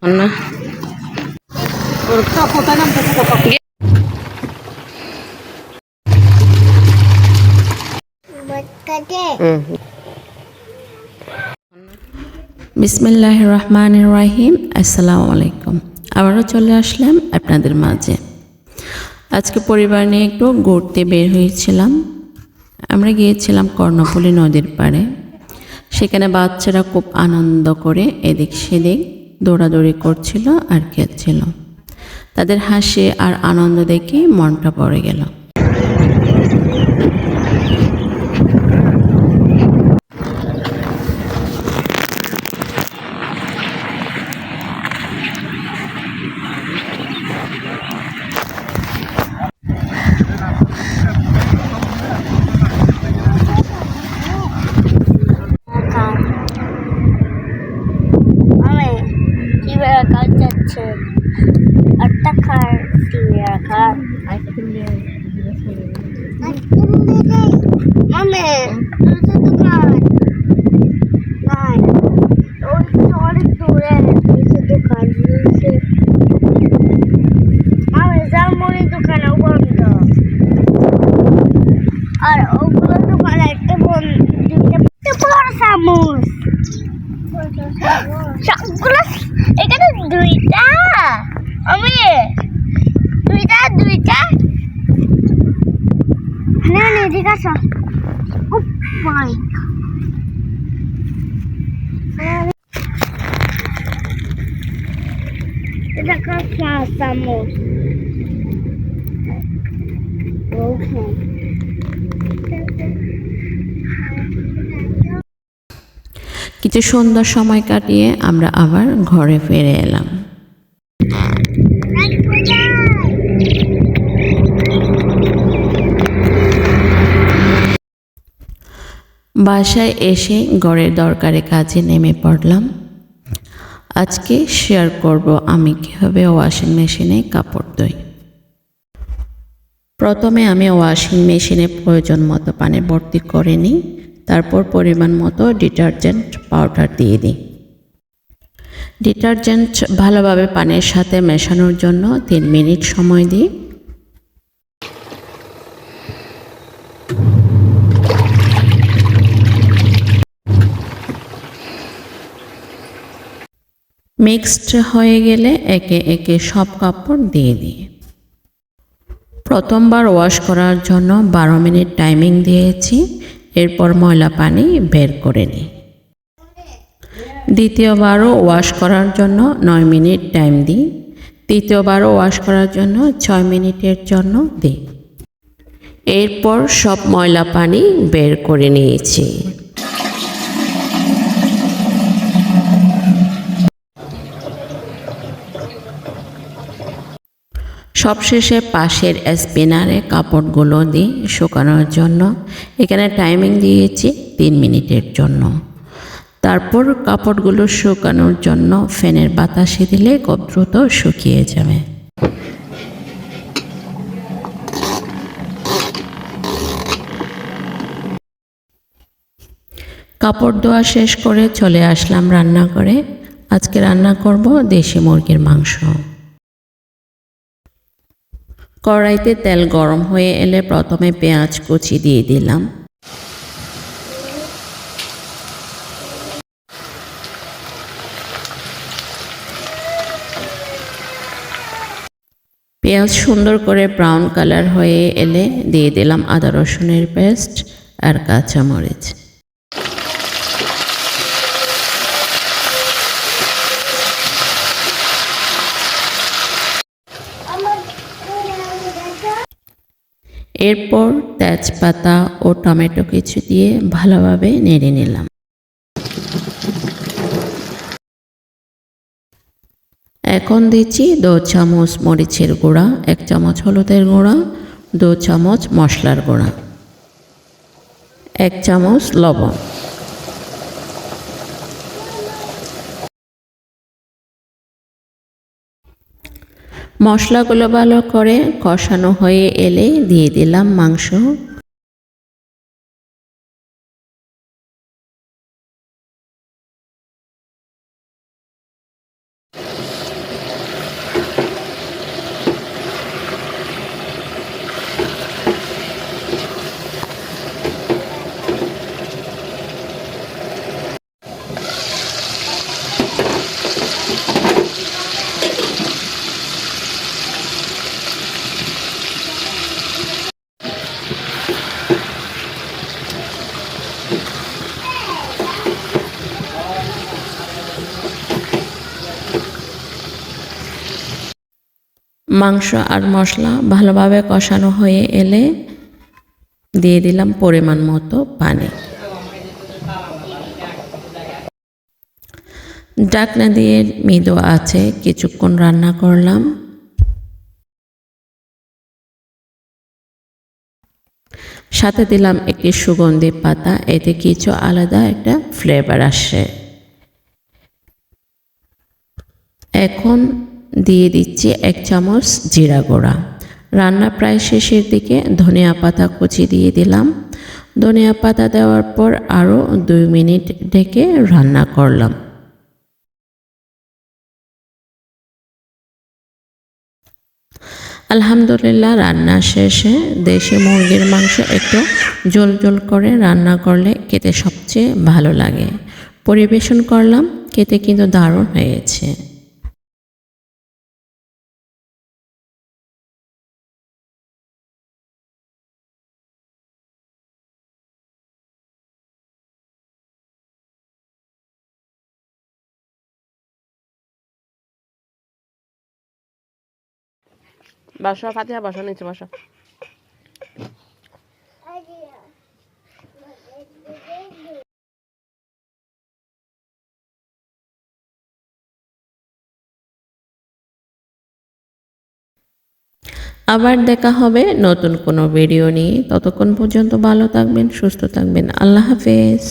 না বিসমিল্লাহির রহমানির রহিম। আসসালামু আলাইকুম। আবারও চলে আসলাম আপনাদের মাঝে। আজকে পরিবার নিয়ে একটু ঘুরতে বের হয়েছিলাম। আমরা গিয়েছিলাম কর্ণফুলী নদীর পাড়ে। সেখানে বাচ্চারা খুব আনন্দ করে এদিক সেদিক দৌড়াদৌড়ি করছিল আর খেলছিল। তাদের হাসি আর আনন্দ দেখে মনটা পড়ে গেল। আর ওগুলো দোকান একটা চামচ সবগুলো এখানে দুইটা আমি দুইটা না ঠিক আছে এটা চামচ কিছু সুন্দর সময় কাটিয়ে আমরা আবার ঘরে ফিরে এলাম। বাসায় এসে ঘরের দরকারি কাজে নেমে পড়লাম। আজকে শেয়ার করব আমি কীভাবে ওয়াশিং মেশিনে কাপড় ধুই। প্রথমে আমি ওয়াশিং মেশিনে প্রয়োজন মতো পানি ভর্তি করে নিই, তারপর পরিমাণ মতো ডিটারজেন্ট পাউডার দিয়ে দিই। ডিটারজেন্ট ভালোভাবে পানির সাথে মেশানোর জন্য 3 মিনিট সময় দিই। মিক্সড হয়ে গেলে একে একে সব কাপড় দিয়ে দিই। প্রথমবার ওয়াশ করার জন্য 12 মিনিট টাইমিং দিয়েছি, এরপর ময়লা পানি বের করে নিই। দ্বিতীয়বারও ওয়াশ করার জন্য 9 মিনিট টাইম দিই। তৃতীয়বারও ওয়াশ করার জন্য 6 মিনিটের জন্য দিই। এরপর সব ময়লা পানি বের করে নিয়েছি। সবশেষে পাশের স্পিনারে কাপড়গুলো দিই শুকানোর জন্য। এখানে টাইমিং দিয়েছি 3 মিনিটের জন্য। তারপর কাপড়গুলো শুকানোর জন্য ফ্যানের বাতাসে দিলে খুব দ্রুত শুকিয়ে যাবে। কাপড় ধোয়া শেষ করে চলে আসলাম রান্নাঘরে। আজকে রান্না করব দেশি মুরগির মাংস। কড়াইতে তেল গরম হয়ে এলে প্রথমে পেঁয়াজ কুচি দিয়ে দিলাম। পেঁয়াজ সুন্দর করে ব্রাউন কালার হয়ে এলে দিয়ে দিলাম আদা রসুনের পেস্ট আর কাঁচামরিচ। এরপর তেজপাতা ও টমেটো কিছু দিয়ে ভালোভাবে নেড়ে নিলাম। এখন দিচ্ছি 2 চামচ মরিচের গুঁড়া, 1 চামচ হলুদের গুঁড়া, 2 চামচ মশলার গুঁড়া, 1 চামচ লবণ। মশলাগুলো ভালো করে কষানো হয়ে এলে দিয়ে দিলাম মাংস। মাংস আর মশলা ভালোভাবে কষানো হয়ে এলে দিয়ে দিলাম পরিমাণ মতো পানি। ঢাকনা দিয়ে মৃদু আছে কিছুক্ষণ রান্না করলাম। সাথে দিলাম একটি সুগন্ধি পাতা, এতে কিছু আলাদা একটা ফ্লেভার আসে। এখন দিয়ে দিচ্ছি 1 চামচ জিরা গুঁড়া। রান্না প্রায় শেষের দিকে ধনিয়া পাতা কুচি দিয়ে দিলাম। ধনিয়া পাতা দেওয়ার পর আরও 2 মিনিট ঢেকে রান্না করলাম। আলহামদুলিল্লাহ, রান্না শেষে দেশি মুরগির মাংস একটু ঝোল ঝোল করে রান্না করলে খেতে সবচেয়ে ভালো লাগে। পরিবেশন করলাম, খেতে কিন্তু দারুণ হয়েছে। বসো ফাতিহা, বসো নিচে বসো। আবার দেখা হবে নতুন কোনো ভিডিও নিয়ে। ততক্ষণ পর্যন্ত ভালো থাকবেন, সুস্থ থাকবেন। আল্লাহ হাফেজ।